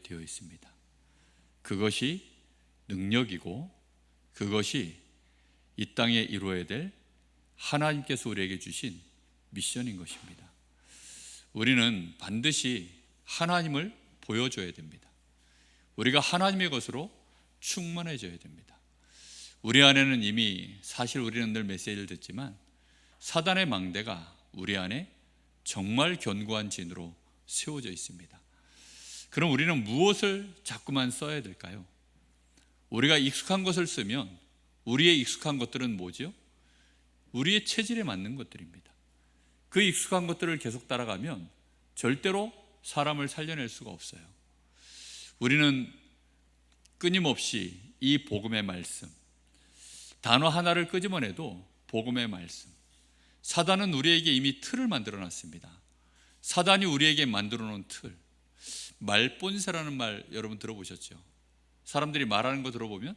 되어 있습니다. 그것이 능력이고 그것이 이 땅에 이루어야 될 하나님께서 우리에게 주신 미션인 것입니다. 우리는 반드시 하나님을 보여줘야 됩니다. 우리가 하나님의 것으로 충만해져야 됩니다. 우리 안에는 이미 사실 우리는 늘 메시지를 듣지만 사단의 망대가 우리 안에 정말 견고한 진으로 세워져 있습니다. 그럼 우리는 무엇을 자꾸만 써야 될까요? 우리가 익숙한 것을 쓰면 우리의 익숙한 것들은 뭐죠? 우리의 체질에 맞는 것들입니다. 그 익숙한 것들을 계속 따라가면 절대로 사람을 살려낼 수가 없어요. 우리는 끊임없이 이 복음의 말씀, 단어 하나를 끄집어내도 복음의 말씀, 사단은 우리에게 이미 틀을 만들어 놨습니다. 사단이 우리에게 만들어 놓은 틀, 말본세라는 말 여러분 들어보셨죠? 사람들이 말하는 거 들어보면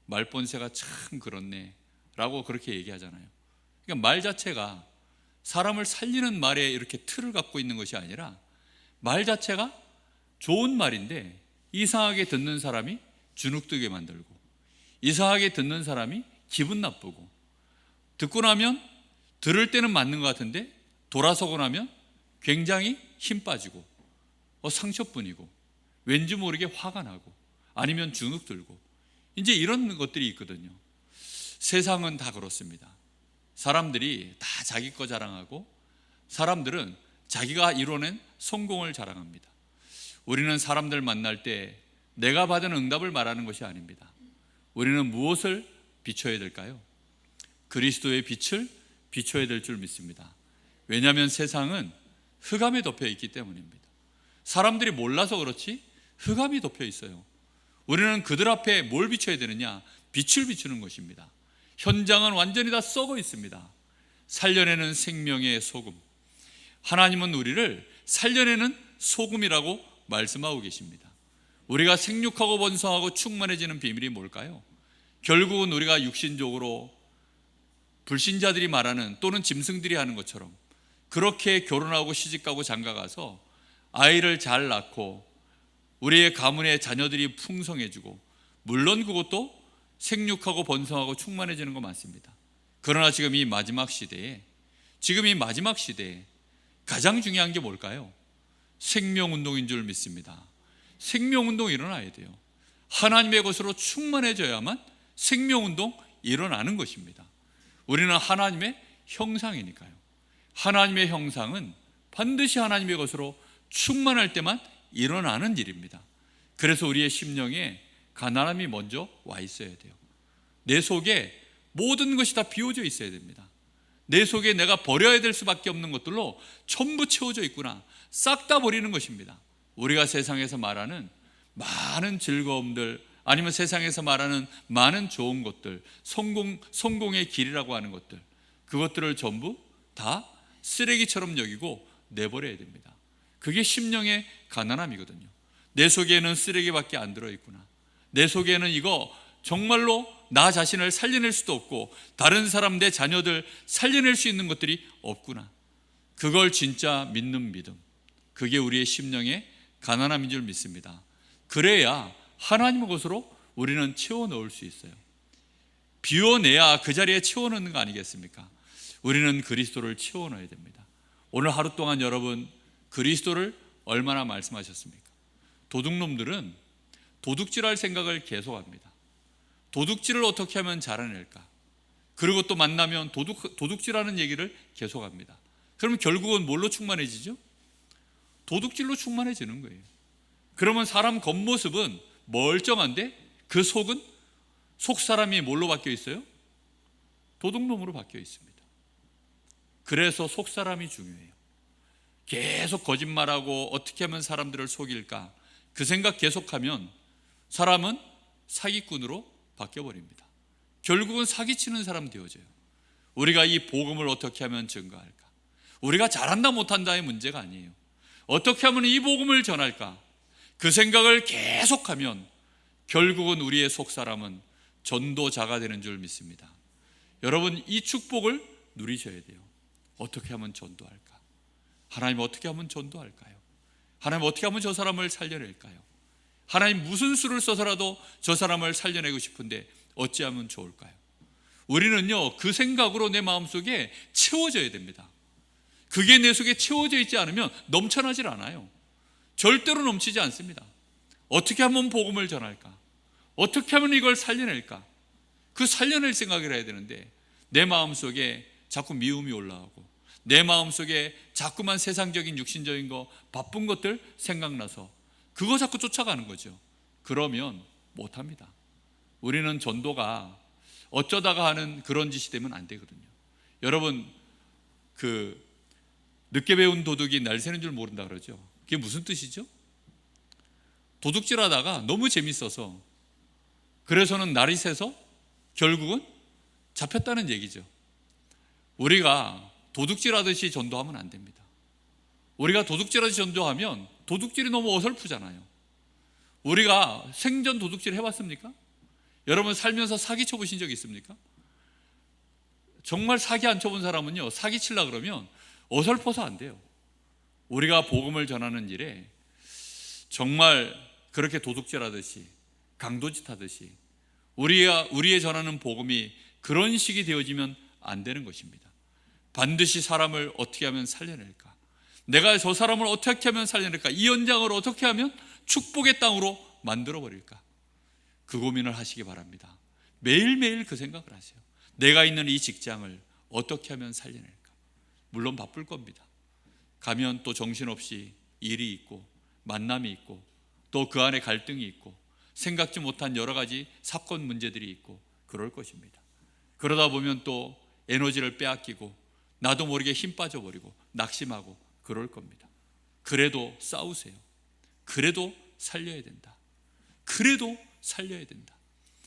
말본세가 참 그렇네 라고 그렇게 얘기하잖아요. 그러니까 말 자체가 사람을 살리는 말에 이렇게 틀을 갖고 있는 것이 아니라 말 자체가 좋은 말인데 이상하게 듣는 사람이 주눅들게 만들고 이상하게 듣는 사람이 기분 나쁘고 듣고 나면 들을 때는 맞는 것 같은데 돌아서고 나면 굉장히 힘 빠지고 상처뿐이고 왠지 모르게 화가 나고 아니면 주눅 들고 이제 이런 것들이 있거든요. 세상은 다 그렇습니다. 사람들이 다 자기 거 자랑하고 사람들은 자기가 이뤄낸 성공을 자랑합니다. 우리는 사람들 만날 때 내가 받은 응답을 말하는 것이 아닙니다. 우리는 무엇을 비춰야 될까요? 그리스도의 빛을 비춰야 될 줄 믿습니다. 왜냐하면 세상은 흑암에 덮여 있기 때문입니다. 사람들이 몰라서 그렇지 흑암이 덮여 있어요. 우리는 그들 앞에 뭘 비춰야 되느냐? 빛을 비추는 것입니다. 현장은 완전히 다 썩어 있습니다. 살려내는 생명의 소금, 하나님은 우리를 살려내는 소금이라고 말씀하고 계십니다. 우리가 생육하고 번성하고 충만해지는 비밀이 뭘까요? 결국은 우리가 육신적으로 불신자들이 말하는 또는 짐승들이 하는 것처럼 그렇게 결혼하고 시집가고 장가가서 아이를 잘 낳고 우리의 가문의 자녀들이 풍성해지고 물론 그것도 생육하고 번성하고 충만해지는 거 맞습니다. 그러나 지금 이 마지막 시대에 가장 중요한 게 뭘까요? 생명운동인 줄 믿습니다. 생명운동이 일어나야 돼요. 하나님의 것으로 충만해져야만 생명운동 일어나는 것입니다. 우리는 하나님의 형상이니까요. 하나님의 형상은 반드시 하나님의 것으로 충만할 때만 일어나는 일입니다. 그래서 우리의 심령에 가난함이 먼저 와 있어야 돼요. 내 속에 모든 것이 다 비워져 있어야 됩니다. 내 속에 내가 버려야 될 수밖에 없는 것들로 전부 채워져 있구나, 싹 다 버리는 것입니다. 우리가 세상에서 말하는 많은 즐거움들, 아니면 세상에서 말하는 많은 좋은 것들, 성공의 길이라고 하는 것들, 그것들을 전부 다 쓰레기처럼 여기고 내버려야 됩니다. 그게 심령의 가난함이거든요. 내 속에는 쓰레기밖에 안 들어있구나, 내 속에는 이거 정말로 나 자신을 살려낼 수도 없고 다른 사람, 내 자녀들 살려낼 수 있는 것들이 없구나. 그걸 진짜 믿는 믿음, 그게 우리의 심령의 가난함인 줄 믿습니다. 그래야 하나님의 것으로 우리는 채워 넣을 수 있어요. 비워내야 그 자리에 채워 넣는 거 아니겠습니까? 우리는 그리스도를 채워 넣어야 됩니다. 오늘 하루 동안 여러분 그리스도를 얼마나 말씀하셨습니까? 도둑놈들은 도둑질할 생각을 계속합니다. 도둑질을 어떻게 하면 잘해낼까? 그리고 또 만나면 도둑질하는 얘기를 계속합니다. 그러면 결국은 뭘로 충만해지죠? 도둑질로 충만해지는 거예요. 그러면 사람 겉모습은 멀쩡한데 그 속은, 속 사람이 뭘로 바뀌어 있어요? 도둑놈으로 바뀌어 있습니다. 그래서 속 사람이 중요해요. 계속 거짓말하고 어떻게 하면 사람들을 속일까, 그 생각 계속하면 사람은 사기꾼으로 바뀌어버립니다. 결국은 사기치는 사람 되어져요. 우리가 이 복음을 어떻게 하면 증거할까? 우리가 잘한다 못한다의 문제가 아니에요. 어떻게 하면 이 복음을 전할까? 그 생각을 계속하면 결국은 우리의 속사람은 전도자가 되는 줄 믿습니다. 여러분, 이 축복을 누리셔야 돼요. 어떻게 하면 전도할까? 하나님 어떻게 하면 전도할까요? 하나님 어떻게 하면 저 사람을 살려낼까요? 하나님 무슨 수를 써서라도 저 사람을 살려내고 싶은데 어찌하면 좋을까요? 우리는요, 그 생각으로 내 마음속에 채워져야 됩니다. 그게 내 속에 채워져 있지 않으면 넘쳐나질 않아요. 절대로 넘치지 않습니다. 어떻게 하면 복음을 전할까? 어떻게 하면 이걸 살려낼까? 그 살려낼 생각을 해야 되는데 내 마음속에 자꾸 미움이 올라오고 내 마음속에 자꾸만 세상적인 육신적인 거, 바쁜 것들 생각나서 그거 자꾸 쫓아가는 거죠. 그러면 못합니다. 우리는 전도가 어쩌다가 하는 그런 짓이 되면 안 되거든요. 여러분, 늦게 배운 도둑이 날 새는 줄 모른다 그러죠. 그게 무슨 뜻이죠? 도둑질 하다가 너무 재밌어서 그래서는 날이 새서 결국은 잡혔다는 얘기죠. 우리가 도둑질 하듯이 전도하면 안 됩니다. 우리가 도둑질 하듯이 전도하면 도둑질이 너무 어설프잖아요. 우리가 생전 도둑질 해봤습니까? 여러분 살면서 사기 쳐보신 적 있습니까? 정말 사기 안 쳐본 사람은요, 사기 치려고 그러면 어설퍼서 안 돼요. 우리가 복음을 전하는 일에 정말 그렇게 도둑질 하듯이 강도짓 하듯이 우리의 전하는 복음이 그런 식이 되어지면 안 되는 것입니다. 반드시 사람을 어떻게 하면 살려낼까? 내가 저 사람을 어떻게 하면 살려낼까? 이 현장을 어떻게 하면 축복의 땅으로 만들어버릴까? 그 고민을 하시기 바랍니다. 매일매일 그 생각을 하세요. 내가 있는 이 직장을 어떻게 하면 살려낼까? 물론 바쁠 겁니다. 가면 또 정신없이 일이 있고 만남이 있고 또 그 안에 갈등이 있고 생각지 못한 여러 가지 사건 문제들이 있고 그럴 것입니다. 그러다 보면 또 에너지를 빼앗기고 나도 모르게 힘 빠져버리고 낙심하고 그럴 겁니다. 그래도 싸우세요. 그래도 살려야 된다. 그래도 살려야 된다.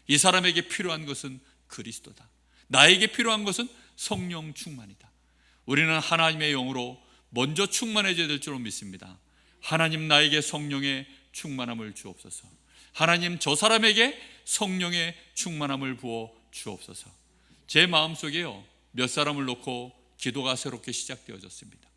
이 사람에게 필요한 것은 그리스도다. 나에게 필요한 것은 성령 충만이다. 우리는 하나님의 영으로 먼저 충만해져야 될 줄로 믿습니다. 하나님 나에게 성령의 충만함을 주옵소서. 하나님 저 사람에게 성령의 충만함을 부어 주옵소서. 제 마음속에요, 몇 사람을 놓고 기도가 새롭게 시작되어졌습니다.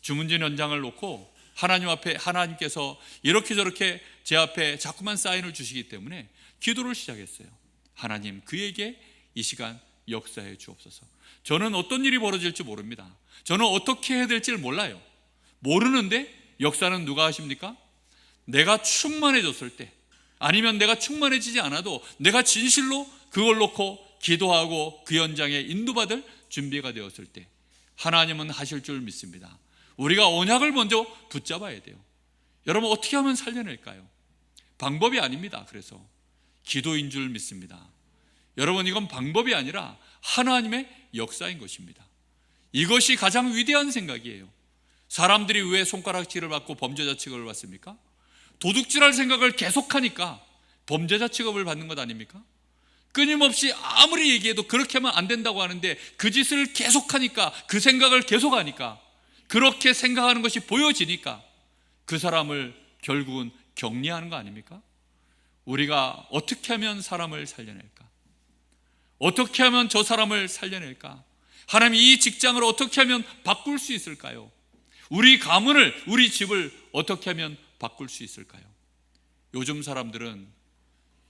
주문진 현장을 놓고 하나님 앞에 하나님께서 이렇게 저렇게 제 앞에 자꾸만 사인을 주시기 때문에 기도를 시작했어요. 하나님 그에게 이 시간 역사해 주옵소서. 저는 어떤 일이 벌어질지 모릅니다. 저는 어떻게 해야 될지를 몰라요. 모르는데 역사는 누가 하십니까? 내가 충만해졌을 때, 아니면 내가 충만해지지 않아도 내가 진실로 그걸 놓고 기도하고 그 현장에 인도받을 준비가 되었을 때 하나님은 하실 줄 믿습니다. 우리가 언약을 먼저 붙잡아야 돼요. 여러분 어떻게 하면 살려낼까요? 방법이 아닙니다. 그래서 기도인 줄 믿습니다. 여러분 이건 방법이 아니라 하나님의 역사인 것입니다. 이것이 가장 위대한 생각이에요. 사람들이 왜 손가락질을 받고 범죄자 취급을 받습니까? 도둑질할 생각을 계속하니까 범죄자 취급을 받는 것 아닙니까? 끊임없이 아무리 얘기해도 그렇게 하면 안 된다고 하는데 그 짓을 계속하니까, 그 생각을 계속하니까, 그렇게 생각하는 것이 보여지니까 그 사람을 결국은 격리하는 거 아닙니까? 우리가 어떻게 하면 사람을 살려낼까? 어떻게 하면 저 사람을 살려낼까? 하나님 이 직장을 어떻게 하면 바꿀 수 있을까요? 우리 가문을, 우리 집을 어떻게 하면 바꿀 수 있을까요? 요즘 사람들은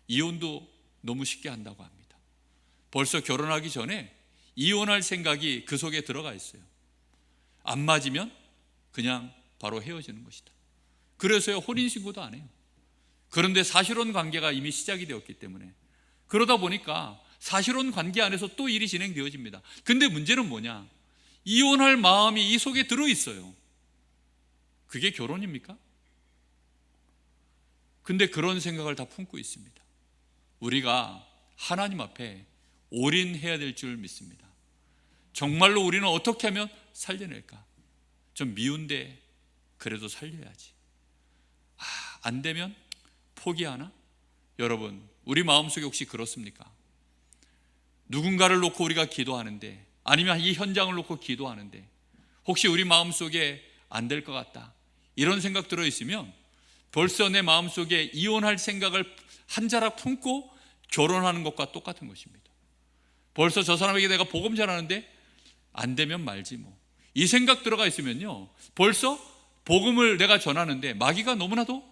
이혼도 너무 쉽게 한다고 합니다. 벌써 결혼하기 전에 이혼할 생각이 그 속에 들어가 있어요. 안 맞으면 그냥 바로 헤어지는 것이다. 그래서요 혼인신고도 안 해요. 그런데 사실혼 관계가 이미 시작이 되었기 때문에, 그러다 보니까 사실혼 관계 안에서 또 일이 진행되어집니다. 근데 문제는 뭐냐? 이혼할 마음이 이 속에 들어있어요. 그게 결혼입니까? 근데 그런 생각을 다 품고 있습니다. 우리가 하나님 앞에 올인해야 될 줄 믿습니다. 정말로 우리는 어떻게 하면 살려낼까? 좀 미운데 그래도 살려야지. 안 되면 포기하나? 여러분 우리 마음속에 혹시 그렇습니까? 누군가를 놓고 우리가 기도하는데, 아니면 이 현장을 놓고 기도하는데 혹시 우리 마음속에 안 될 것 같다 이런 생각 들어있으면 벌써 내 마음속에 이혼할 생각을 한 자락 품고 결혼하는 것과 똑같은 것입니다. 벌써 저 사람에게 내가 복음 전하는데 안 되면 말지 뭐, 이 생각 들어가 있으면요 벌써 복음을 내가 전하는데 마귀가 너무나도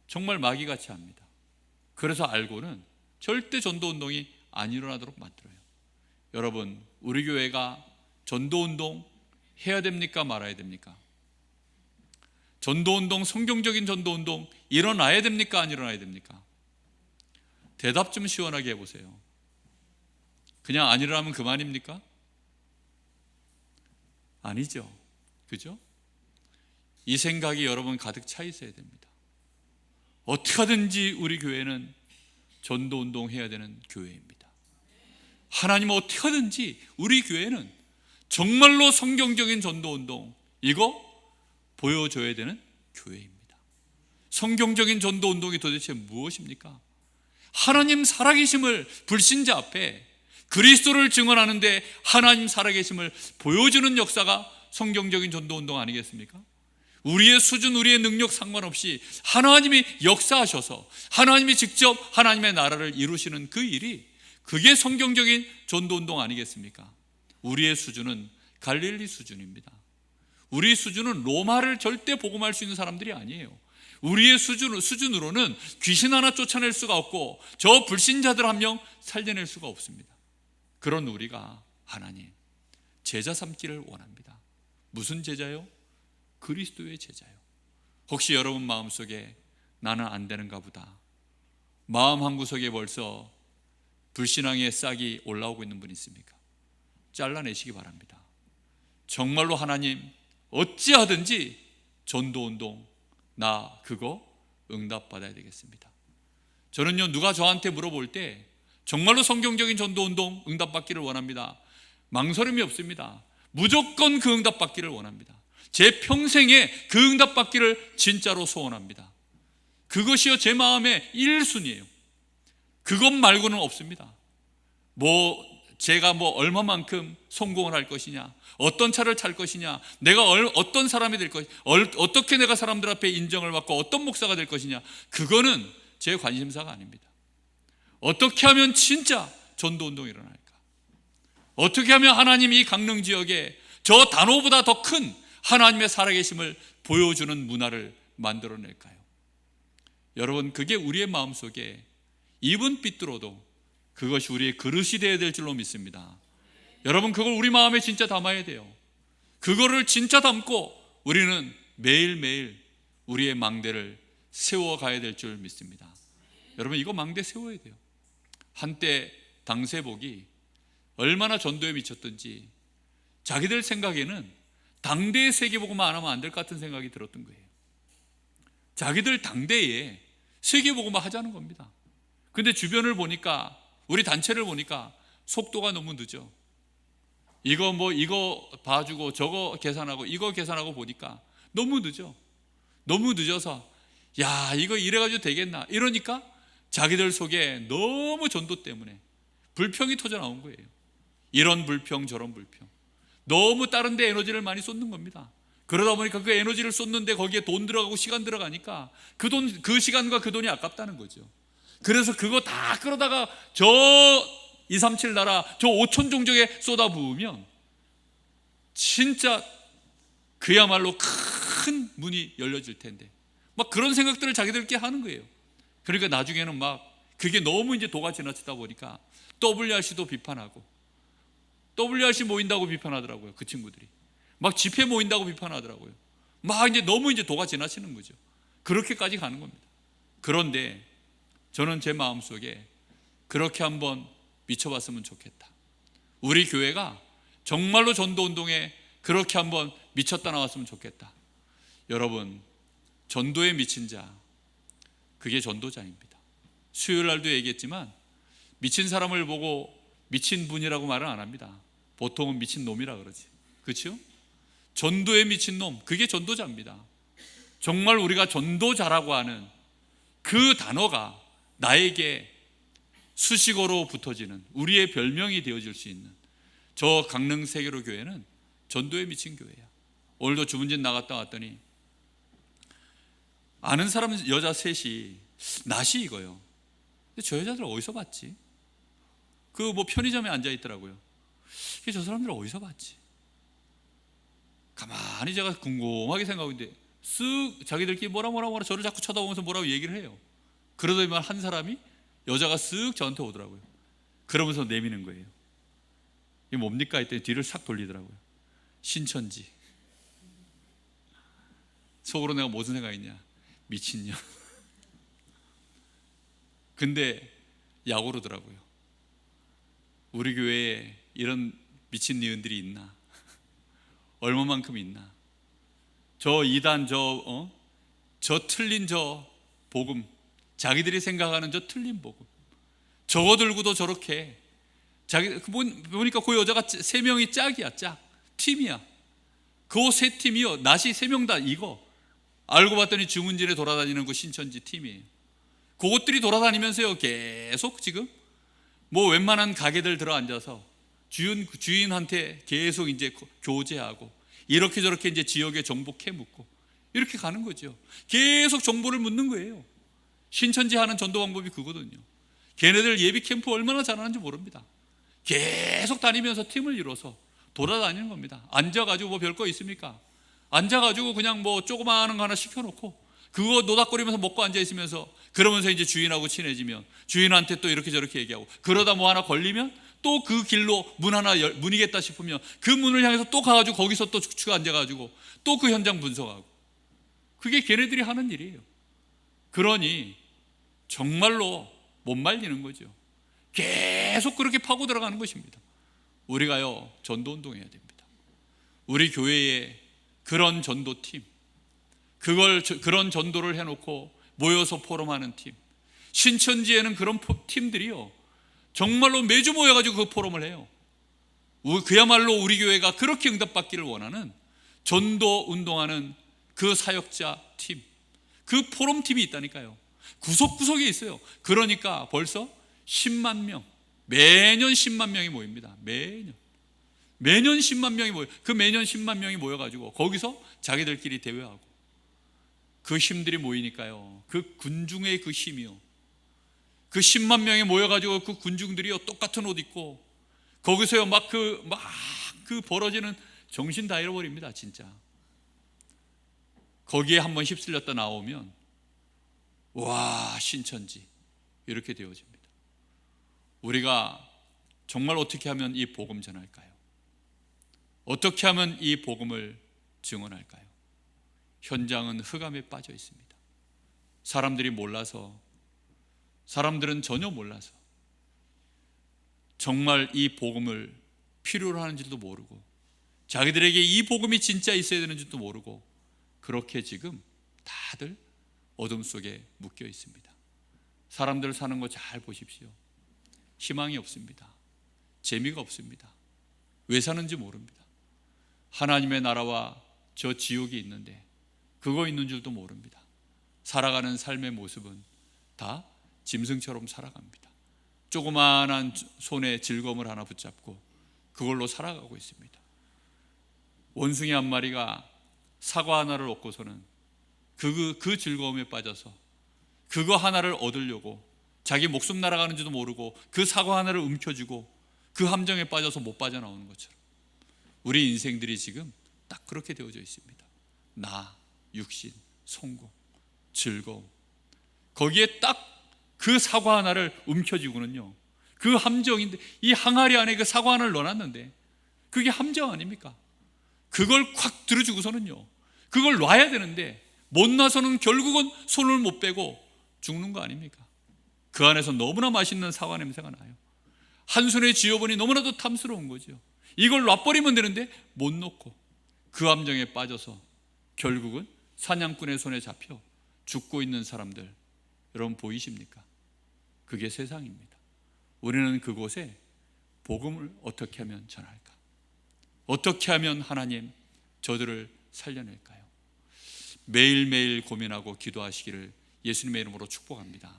정말 마귀같이 합니다. 그래서 알고는 절대 전도운동이 안 일어나도록 만들어요. 여러분, 우리 교회가 전도운동 해야 됩니까? 말아야 됩니까? 전도운동, 성경적인 전도운동 일어나야 됩니까? 안 일어나야 됩니까? 대답 좀 시원하게 해보세요. 그냥 안 일어나면 그만입니까? 아니죠. 그죠? 이 생각이 여러분 가득 차 있어야 됩니다. 어떻게 하든지 우리 교회는 전도운동 해야 되는 교회입니다. 하나님은 어떻게 하든지 우리 교회는 정말로 성경적인 전도운동 이거 보여줘야 되는 교회입니다. 성경적인 전도운동이 도대체 무엇입니까? 하나님 살아계심을 불신자 앞에 그리스도를 증언하는데 하나님 살아계심을 보여주는 역사가 성경적인 전도운동 아니겠습니까? 우리의 수준, 우리의 능력 상관없이 하나님이 역사하셔서 하나님이 직접 하나님의 나라를 이루시는 그 일이, 그게 성경적인 전도운동 아니겠습니까? 우리의 수준은 갈릴리 수준입니다. 우리 수준은 로마를 절대 복음할 수 있는 사람들이 아니에요. 우리의 수준으로는 귀신 하나 쫓아낼 수가 없고 저 불신자들 한 명 살려낼 수가 없습니다. 그런 우리가 하나님 제자 삼기를 원합니다. 무슨 제자요? 그리스도의 제자요. 혹시 여러분 마음속에 나는 안 되는가 보다, 마음 한구석에 벌써 불신앙의 싹이 올라오고 있는 분 있습니까? 잘라내시기 바랍니다. 정말로 하나님 어찌하든지 전도운동 나 그거 응답받아야 되겠습니다. 저는요, 누가 저한테 물어볼 때 정말로 성경적인 전도운동 응답받기를 원합니다. 망설임이 없습니다. 무조건 그 응답받기를 원합니다. 제 평생에 그 응답받기를 진짜로 소원합니다. 그것이요 제 마음의 1순위예요. 그것 말고는 없습니다. 제가 얼마만큼 성공을 할 것이냐, 어떤 차를 탈 것이냐, 내가 어떤 사람이 될 것이냐, 어떻게 내가 사람들 앞에 인정을 받고 어떤 목사가 될 것이냐, 그거는 제 관심사가 아닙니다. 어떻게 하면 진짜 전도운동이 일어날까? 어떻게 하면 하나님이 이 강릉 지역에 저 단호보다 더 큰 하나님의 살아계심을 보여주는 문화를 만들어낼까요? 여러분, 그게 우리의 마음속에 입은 삐뚤어도 그것이 우리의 그릇이 되어야 될 줄로 믿습니다. 여러분, 그걸 우리 마음에 진짜 담아야 돼요. 그거를 진짜 담고 우리는 매일매일 우리의 망대를 세워가야 될 줄 믿습니다. 여러분, 이거 망대 세워야 돼요. 한때 당세복이 얼마나 전도에 미쳤던지 자기들 생각에는 당대의 세계복음만 안 하면 안 될 것 같은 생각이 들었던 거예요. 자기들 당대에 세계복음만 하자는 겁니다. 근데 주변을 보니까, 우리 단체를 보니까 속도가 너무 늦어. 이거 봐주고 저거 계산하고 이거 계산하고 보니까 너무 늦어. 너무 늦어서 야, 이거 이래가지고 되겠나, 이러니까 자기들 속에 너무 전도 때문에 불평이 터져 나온 거예요. 이런 불평 저런 불평, 너무 다른 데 에너지를 많이 쏟는 겁니다. 그러다 보니까 그 에너지를 쏟는데 거기에 돈 들어가고 시간 들어가니까 그 시간과 그 돈이 아깝다는 거죠. 그래서 그거 다 끌어다가 저 237 나라 저 5천 종족에 쏟아 부으면 진짜 그야말로 큰 문이 열려질 텐데, 막 그런 생각들을 자기들끼리 하는 거예요. 그러니까 나중에는 막 그게 너무 이제 도가 지나치다 보니까 WRC도 비판하고, WRC 모인다고 비판하더라고요. 그 친구들이 막 집회 모인다고 비판하더라고요. 막 이제 너무 이제 도가 지나치는 거죠. 그렇게까지 가는 겁니다. 그런데 저는 제 마음속에 그렇게 한번 미쳐봤으면 좋겠다. 우리 교회가 정말로 전도운동에 그렇게 한번 미쳤다 나왔으면 좋겠다. 여러분, 전도에 미친 자, 그게 전도자입니다. 수요일 날도 얘기했지만 미친 사람을 보고 미친 분이라고 말은 안 합니다. 보통은 미친 놈이라 그러지, 그렇죠? 전도에 미친 놈, 그게 전도자입니다. 정말 우리가 전도자라고 하는 그 단어가 나에게 수식어로 붙어지는, 우리의 별명이 되어질 수 있는 저 강릉 세계로 교회는 전도에 미친 교회야. 오늘도 주문진 나갔다 왔더니 아는 사람 여자 셋이 낯이 익어요. 근데 저 여자들 어디서 봤지? 그 편의점에 앉아 있더라고요. 저 사람들 어디서 봤지? 가만히 제가 궁금하게 생각하고 있는데 쓱 자기들끼리 뭐라 저를 자꾸 쳐다보면서 뭐라고 얘기를 해요. 그러더니만 한 사람이, 여자가 쓱 저한테 오더라고요. 그러면서 내미는 거예요. 이게 뭡니까 했더니 뒤를 싹 돌리더라고요. 신천지. 속으로 내가 무슨 생각이냐, 미친년. 근데 약 오르더라고요. 우리 교회에 이런 미친 니은들이 있나? 얼마만큼 있나? 저 이단, 저 틀린 저 복음, 자기들이 생각하는 저 틀린 복음, 저거 들고도 저렇게, 보니까 그 여자가 3명이 짝이야. 짝, 팀이야. 그 3팀이요, 낫이 3명 다 이거. 알고 봤더니 주문진에 돌아다니는 그 신천지 팀이에요. 그것들이 돌아다니면서요, 계속 지금 뭐 웬만한 가게들 들어 앉아서 주인한테 계속 이제 교제하고, 이렇게 저렇게 이제 지역에 정보 캐묻고 이렇게 가는 거죠. 계속 정보를 묻는 거예요. 신천지 하는 전도 방법이 그거거든요. 걔네들 예비 캠프 얼마나 잘하는지 모릅니다. 계속 다니면서 팀을 이뤄서 돌아다니는 겁니다. 앉아가지고 뭐 별거 있습니까? 앉아가지고 그냥 뭐 조그마한 거 하나 시켜놓고 그거 노닥거리면서 먹고 앉아있으면서, 그러면서 이제 주인하고 친해지면 주인한테 또 이렇게 저렇게 얘기하고, 그러다 뭐 하나 걸리면 또 그 길로 문이겠다 싶으면 그 문을 향해서 또 가가지고 거기서 또 축축 앉아가지고 또 그 현장 분석하고, 그게 걔네들이 하는 일이에요. 그러니 정말로 못 말리는 거죠. 계속 그렇게 파고 들어가는 것입니다. 우리가요, 전도운동 해야 됩니다. 우리 교회에 그런 전도팀, 그런 전도를 해놓고 모여서 포럼하는 팀, 신천지에는 그런 팀들이요, 정말로 매주 모여가지고 그 포럼을 해요. 그야말로 우리 교회가 그렇게 응답받기를 원하는 전도 운동하는 그 사역자 팀, 그 포럼 팀이 있다니까요. 구석구석에 있어요. 그러니까 벌써 10만 명, 매년 10만 명이 모입니다. 매년 10만 명이 모여. 그 매년 10만 명이 모여가지고 거기서 자기들끼리 대회하고, 그 힘들이 모이니까요, 그 군중의 그 힘이요, 그 10만 명이 모여가지고 그 군중들이요 똑같은 옷 입고 거기서요 막 그 벌어지는, 정신 다 잃어버립니다. 진짜 거기에 한번 휩쓸렸다 나오면 와, 신천지 이렇게 되어집니다. 우리가 정말 어떻게 하면 이 복음 전할까요? 어떻게 하면 이 복음을 증언할까요? 현장은 흑암에 빠져 있습니다. 사람들이 몰라서, 사람들은 전혀 몰라서 정말 이 복음을 필요로 하는지도 모르고, 자기들에게 이 복음이 진짜 있어야 되는지도 모르고, 그렇게 지금 다들 어둠 속에 묶여 있습니다. 사람들 사는 거 잘 보십시오. 희망이 없습니다. 재미가 없습니다. 왜 사는지 모릅니다. 하나님의 나라와 저 지옥이 있는데 그거 있는 줄도 모릅니다. 살아가는 삶의 모습은 다 짐승처럼 살아갑니다. 조그마한 손에 즐거움을 하나 붙잡고 그걸로 살아가고 있습니다. 원숭이 한 마리가 사과 하나를 얻고서는 그 즐거움에 빠져서 그거 하나를 얻으려고 자기 목숨 날아가는지도 모르고 그 사과 하나를 움켜쥐고 그 함정에 빠져서 못 빠져나오는 것처럼 우리 인생들이 지금 딱 그렇게 되어져 있습니다. 나, 육신, 성공, 즐거움, 거기에 딱 그 사과 하나를 움켜쥐고는요, 그 함정인데, 이 항아리 안에 그 사과 하나를 넣어놨는데 그게 함정 아닙니까? 그걸 콱 들어주고서는요, 그걸 놔야 되는데 못 놔서는 결국은 손을 못 빼고 죽는 거 아닙니까? 그 안에서 너무나 맛있는 사과 냄새가 나요. 한 손에 쥐어보니 너무나도 탐스러운 거죠. 이걸 놔버리면 되는데 못 놓고 그 함정에 빠져서 결국은 사냥꾼의 손에 잡혀 죽고 있는 사람들, 여러분 보이십니까? 그게 세상입니다. 우리는 그곳에 복음을 어떻게 하면 전할까? 어떻게 하면 하나님 저들을 살려낼까요? 매일매일 고민하고 기도하시기를 예수님의 이름으로 축복합니다.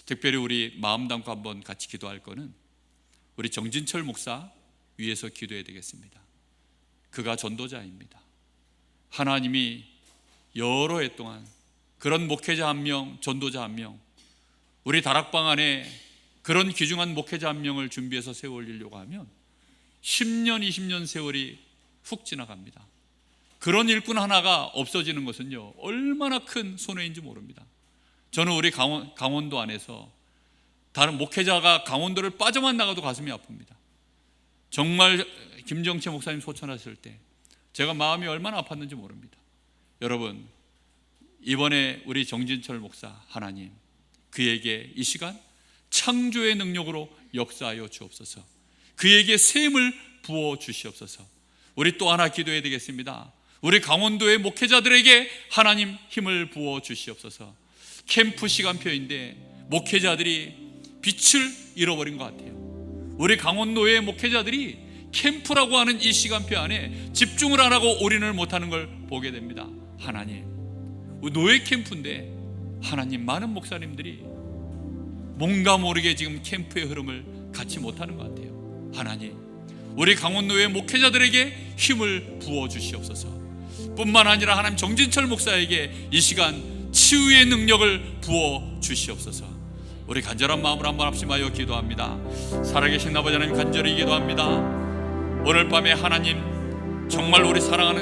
특별히 우리 마음 담고 한번 같이 기도할 거는 우리 정진철 목사 위해서 기도해야 되겠습니다. 그가 전도자입니다. 하나님이 여러 해 동안 그런 목회자 한 명, 전도자 한 명, 우리 다락방 안에 그런 귀중한 목회자 한 명을 준비해서 세워 올리려고 하면 10년, 20년 세월이 훅 지나갑니다. 그런 일꾼 하나가 없어지는 것은요, 얼마나 큰 손해인지 모릅니다. 저는 우리 강원도 안에서 다른 목회자가 강원도를 빠져만 나가도 가슴이 아픕니다. 정말 김정채 목사님 소천하실 때 제가 마음이 얼마나 아팠는지 모릅니다. 여러분, 이번에 우리 정진철 목사, 하나님 그에게 이 시간 창조의 능력으로 역사하여 주옵소서. 그에게 샘을 부어 주시옵소서. 우리 또 하나 기도해야 되겠습니다. 우리 강원도의 목회자들에게 하나님 힘을 부어 주시옵소서. 캠프 시간표인데 목회자들이 빛을 잃어버린 것 같아요. 우리 강원도의 목회자들이 캠프라고 하는 이 시간표 안에 집중을 안 하고 올인을 못하는 걸 보게 됩니다. 하나님, 노예 캠프인데 하나님, 많은 목사님들이 뭔가 모르게 지금 캠프의 흐름을 갖지 못하는 것 같아요. 하나님, 우리 강원도의 목회자들에게 힘을 부어 주시옵소서. 뿐만 아니라 하나님 정진철 목사에게 이 시간 치유의 능력을 부어 주시옵소서. 우리 간절한 마음으로 한번 합심하여 기도합니다. 살아계신 아버지 하나님, 간절히 기도합니다. 오늘 밤에 하나님, 정말 우리 사랑하는